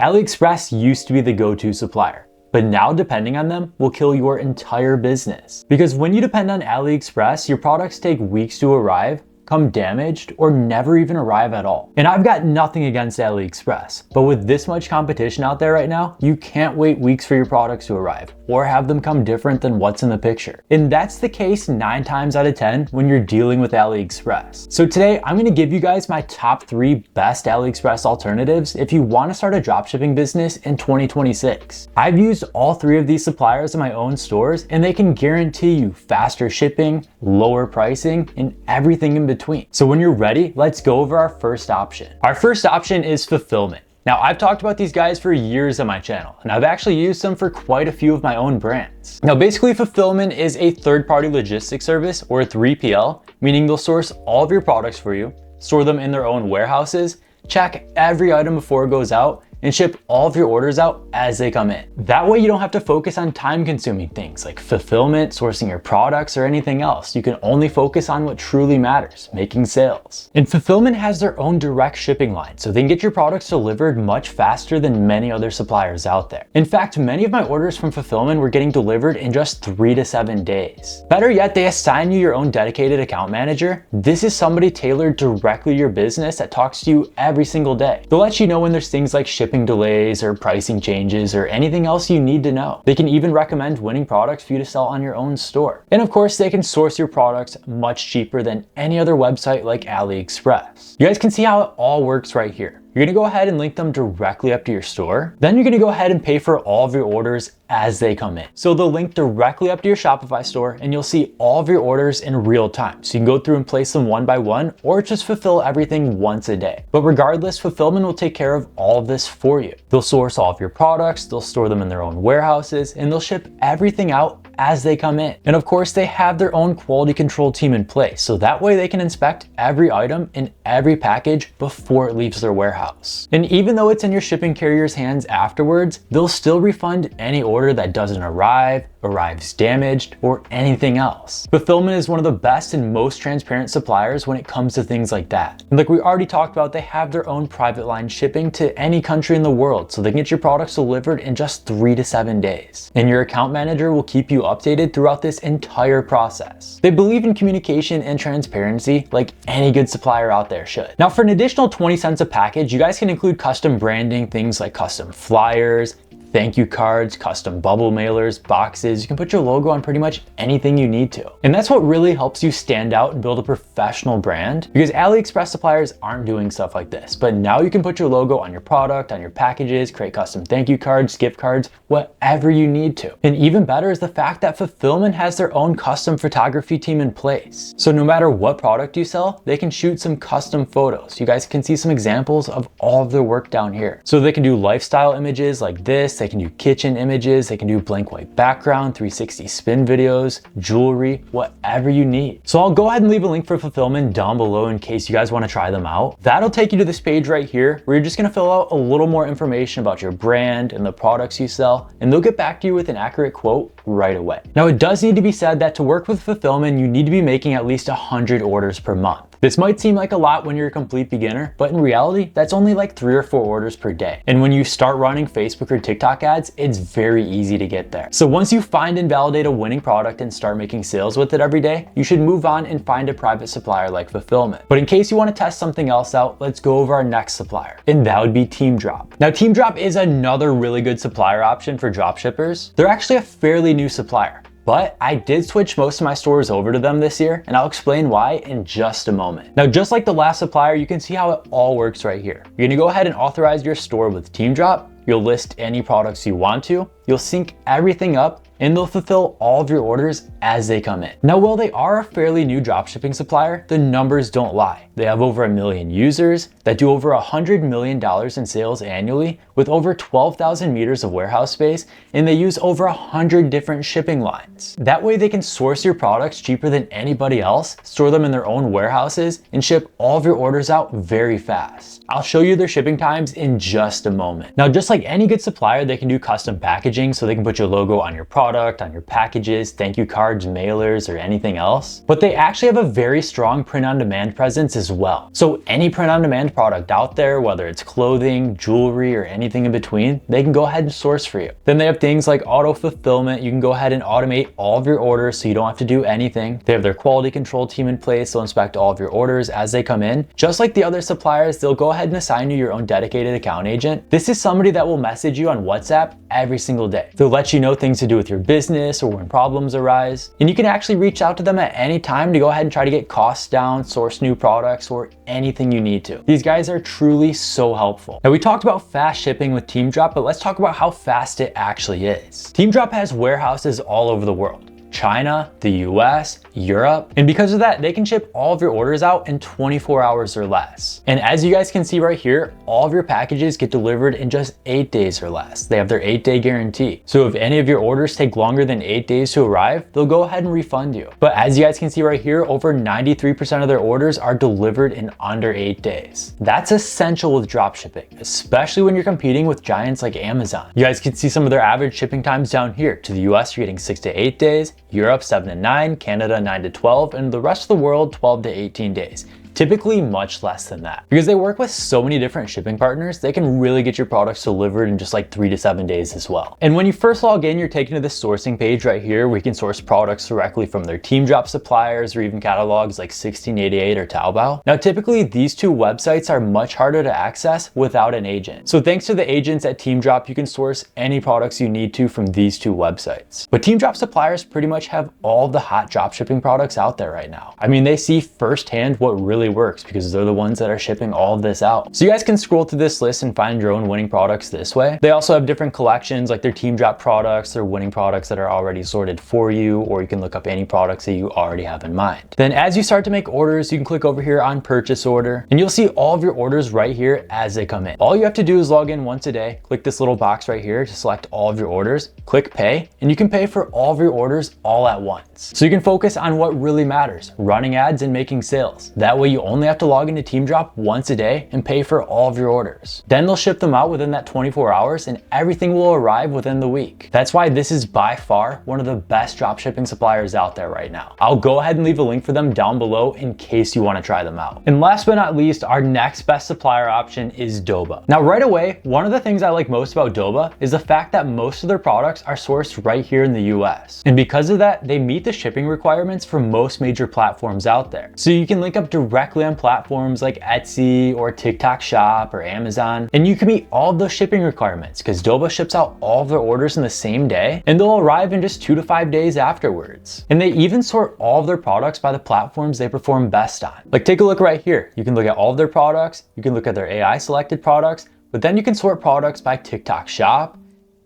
AliExpress used to be the go-to supplier, but now depending on them will kill your entire business. Because when you depend on AliExpress, your products take weeks to arrive, come damaged, or never even arrive at all. And I've got nothing against AliExpress, but with this much competition out there right now, you can't wait weeks for your products to arrive or have them come different than what's in the picture. And that's the case 9 times out of 10 when you're dealing with AliExpress. So today I'm gonna give you guys my top 3 best AliExpress alternatives if you wanna start a dropshipping business in 2026. I've used all 3 of these suppliers in my own stores, and they can guarantee you faster shipping, lower pricing, and everything in between. So when you're ready, let's go over our first option. Our first option is Fulfillman. Now, I've talked about these guys for years on my channel, and I've actually used them for quite a few of my own brands. Now, basically, Fulfillman is a third-party logistics service, or a 3PL, meaning they'll source all of your products for you, store them in their own warehouses, check every item before it goes out, and ship all of your orders out as they come in. That way you don't have to focus on time-consuming things like fulfillment, sourcing your products, or anything else. You can only focus on what truly matters, making sales. And Fulfillment has their own direct shipping line, so they can get your products delivered much faster than many other suppliers out there. In fact, many of my orders from Fulfillment were getting delivered in just 3 to 7 days. Better yet, they assign you your own dedicated account manager. This is somebody tailored directly to your business that talks to you every single day. They'll let you know when there's things like shipping delays or pricing changes or anything else you need to know. They can even recommend winning products for you to sell on your own store. And of course, they can source your products much cheaper than any other website like AliExpress. You guys can see how it all works right here. You're gonna go ahead and link them directly up to your store. Then you're gonna go ahead and pay for all of your orders as they come in. So they'll link directly up to your Shopify store, and you'll see all of your orders in real time. So you can go through and place them one by one, or just fulfill everything once a day. But regardless, Fulfillment will take care of all of this for you. They'll source all of your products, they'll store them in their own warehouses, and they'll ship everything out as they come in. And of course, they have their own quality control team in place, so that way they can inspect every item in every package before it leaves their warehouse. And even though it's in your shipping carrier's hands afterwards, they'll still refund any order that doesn't arrive, arrives damaged, or anything else. Fulfillment is one of the best and most transparent suppliers when it comes to things like that. And like we already talked about, they have their own private line shipping to any country in the world, so they can get your products delivered in just 3 to 7 days. And your account manager will keep you updated throughout this entire process. They believe in communication and transparency like any good supplier out there should. Now, for an additional 20 cents a package, you guys can include custom branding, things like custom flyers, thank you cards, custom bubble mailers, boxes. You can put your logo on pretty much anything you need to. And that's what really helps you stand out and build a professional brand, because AliExpress suppliers aren't doing stuff like this. But now you can put your logo on your product, on your packages, create custom thank you cards, gift cards, whatever you need to. And even better is the fact that Fulfillment has their own custom photography team in place. So no matter what product you sell, they can shoot some custom photos. You guys can see some examples of all of their work down here. So they can do lifestyle images like this. They can do kitchen images, they can do blank white background, 360 spin videos, jewelry, whatever you need. So I'll go ahead and leave a link for Fulfillment down below in case you guys want to try them out. That'll take you to this page right here where you're just going to fill out a little more information about your brand and the products you sell, and they'll get back to you with an accurate quote right away. Now, it does need to be said that to work with Fulfillment, you need to be making at least 100 orders per month. This might seem like a lot when you're a complete beginner, but in reality, that's only like 3 or 4 orders per day. And when you start running Facebook or TikTok ads, it's very easy to get there. So once you find and validate a winning product and start making sales with it every day, you should move on and find a private supplier like Fulfillment. But in case you want to test something else out, let's go over our next supplier, and that would be TeemDrop. Now, TeemDrop is another really good supplier option for dropshippers. They're actually a fairly new supplier, but I did switch most of my stores over to them this year, and I'll explain why in just a moment. Now, just like the last supplier, you can see how it all works right here. You're gonna go ahead and authorize your store with TeemDrop. You'll list any products you want to. You'll sync everything up, and they'll fulfill all of your orders as they come in. Now, while they are a fairly new dropshipping supplier, the numbers don't lie. They have over 1 million users that do over $100 million in sales annually with over 12,000 meters of warehouse space, and they use over 100 different shipping lines. That way they can source your products cheaper than anybody else, store them in their own warehouses, and ship all of your orders out very fast. I'll show you their shipping times in just a moment. Now, just like any good supplier, they can do custom packaging, so they can put your logo on your product, on your packages, thank you cards, cards, mailers, or anything else. But they actually have a very strong print-on-demand presence as well. So any print-on-demand product out there, whether it's clothing, jewelry, or anything in between, they can go ahead and source for you. Then they have things like auto fulfillment. You can go ahead and automate all of your orders so you don't have to do anything. They have their quality control team in place. They'll inspect all of your orders as they come in. Just like the other suppliers, they'll go ahead and assign you your own dedicated account agent. This is somebody that will message you on WhatsApp every single day. They'll let you know things to do with your business or when problems arise. And you can actually reach out to them at any time to go ahead and try to get costs down, source new products, or anything you need to. These guys are truly so helpful. Now we talked about fast shipping with TeemDrop, but let's talk about how fast it actually is. TeemDrop has warehouses all over the world. China, the US, Europe. And because of that, they can ship all of your orders out in 24 hours or less. And as you guys can see right here, all of your packages get delivered in just 8 days or less. They have their 8-day guarantee. So if any of your orders take longer than 8 days to arrive, they'll go ahead and refund you. But as you guys can see right here, over 93% of their orders are delivered in under 8 days. That's essential with dropshipping, especially when you're competing with giants like Amazon. You guys can see some of their average shipping times down here. To the US, you're getting 6 to 8 days. Europe 7 to 9, Canada 9 to 12, and the rest of the world 12 to 18 days. Typically much less than that. Because they work with so many different shipping partners, they can really get your products delivered in just like 3 to 7 days as well. And when you first log in, you're taken to this sourcing page right here where you can source products directly from their TeemDrop suppliers or even catalogs like 1688 or Taobao. Now, typically these two websites are much harder to access without an agent. So thanks to the agents at TeemDrop, you can source any products you need to from these two websites. But TeemDrop suppliers pretty much have all the hot dropshipping products out there right now. I mean, they see firsthand what really works because they're the ones that are shipping all of this out. So you guys can scroll through this list and find your own winning products this way. They also have different collections like their TeemDrop products, their winning products that are already sorted for you, or you can look up any products that you already have in mind. Then as you start to make orders, you can click over here on purchase order and you'll see all of your orders right here as they come in. All you have to do is log in once a day, click this little box right here to select all of your orders, click pay, and you can pay for all of your orders all at once. So you can focus on what really matters, running ads and making sales. That way you only have to log into TeemDrop once a day and pay for all of your orders. Then they'll ship them out within that 24 hours and everything will arrive within the week. That's why this is by far one of the best dropshipping suppliers out there right now. I'll go ahead and leave a link for them down below in case you want to try them out. And last but not least, our next best supplier option is Doba. Now right away, one of the things I like most about Doba is the fact that most of their products are sourced right here in the US. And because of that, they meet the shipping requirements for most major platforms out there. So you can link up directly on platforms like Etsy or TikTok Shop or Amazon, and you can meet all of those shipping requirements because Doba ships out all of their orders in the same day and they'll arrive in just 2 to 5 days afterwards. And they even sort all of their products by the platforms they perform best on. Like take a look right here. You can look at all of their products, you can look at their AI selected products, but then you can sort products by TikTok Shop,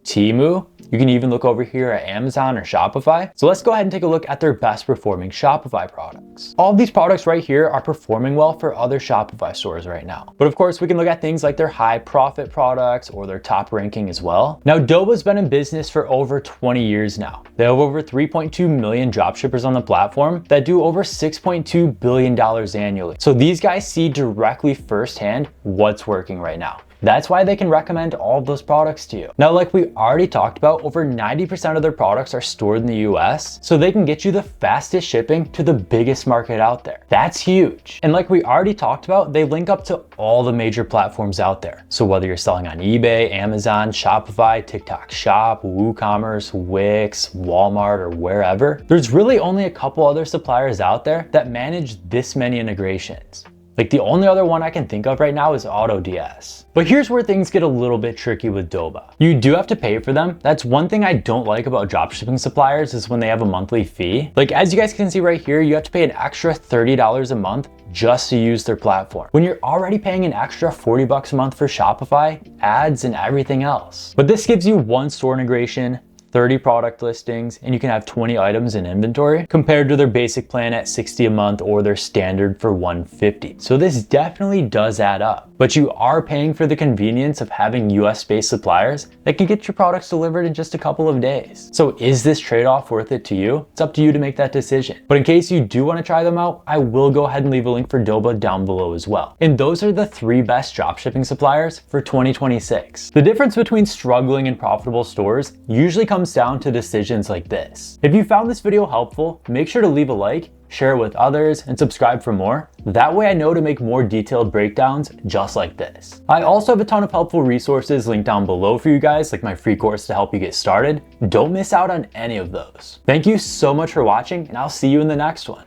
Temu. You can even look over here at Amazon or Shopify. So let's go ahead and take a look at their best performing Shopify products. All of these products right here are performing well for other Shopify stores right now. But of course, we can look at things like their high profit products or their top ranking as well. Now, Doba's been in business for over 20 years now. They have over 3.2 million dropshippers on the platform that do over $6.2 billion annually. So these guys see directly firsthand what's working right now. That's why they can recommend all of those products to you. Now, like we already talked about, over 90% of their products are stored in the US, so they can get you the fastest shipping to the biggest market out there. That's huge. And like we already talked about, they link up to all the major platforms out there. So whether you're selling on eBay, Amazon, Shopify, TikTok Shop, WooCommerce, Wix, Walmart, or wherever, there's really only a couple other suppliers out there that manage this many integrations. Like the only other one I can think of right now is AutoDS. But here's where things get a little bit tricky with Doba. You do have to pay for them. That's one thing I don't like about dropshipping suppliers is when they have a monthly fee. Like as you guys can see right here, you have to pay an extra $30 a month just to use their platform, when you're already paying an extra $40 a month for Shopify, ads, and everything else. But this gives you one store integration, 30 product listings, and you can have 20 items in inventory compared to their basic plan at $60 a month or their standard for $150. So this definitely does add up, but you are paying for the convenience of having US-based suppliers that can get your products delivered in just a couple of days. So is this trade-off worth it to you? It's up to you to make that decision. But in case you do want to try them out, I will go ahead and leave a link for Doba down below as well. And those are the 3 best dropshipping suppliers for 2026. The difference between struggling and profitable stores usually comes comes down to decisions like this. If you found this video helpful, make sure to leave a like, share it with others, and subscribe for more. That way I know to make more detailed breakdowns just like this. I also have a ton of helpful resources linked down below for you guys, like my free course to help you get started. Don't miss out on any of those. Thank you so much for watching, and I'll see you in the next one.